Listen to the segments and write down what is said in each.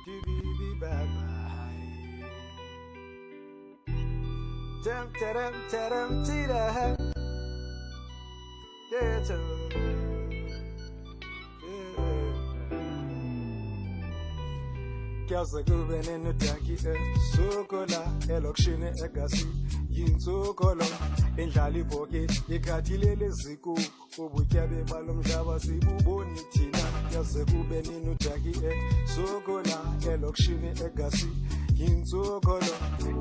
Dibby bye. Dum tadam tadam tida. Kyaza kubene nutaki sokola elokshine egasi yinzokolo endlala ibhoke ikhathilele ziku ubutyabe balomhlaba sibuboni thina kyaza kubene nutaki sokola elokshine egasi yinzokolo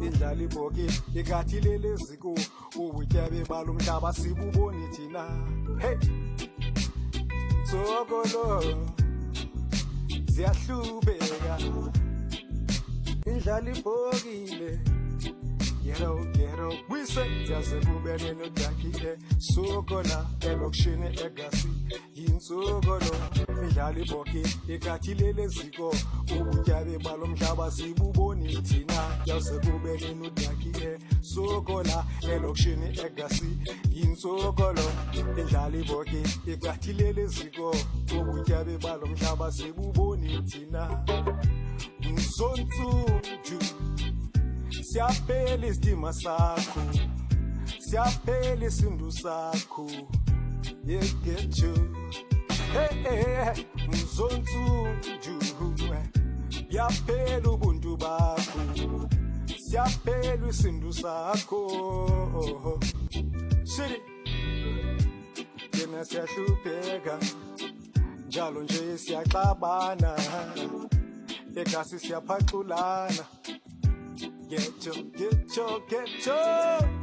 endlala ibhoke ikhathilele ziku ubutyabe balomhlaba sibuboni thina hey zokolo ziyahlubeka indlala ibhokile gero wise yaze kubene nodakile sokola elokshini egasi yinzokolo indlala ibhoke ikhathilele ziko ubutyabe balomhlaba sibuboni thina yaze kubene nodakile sokola elokshini egasi yinzokolo indlala ibhoke ikhathilele ziko ubutyabe balomhlaba sibuboni thina mzonsunju siyaphela isidima sakho siyaphela isindu sakho yegethu hey mzonsunju yaphela ubuntu bakho siyaphela isindu sakho shiri yena siyahlupheka njalo nje siyaxabana egasi siyaphaxulana get yo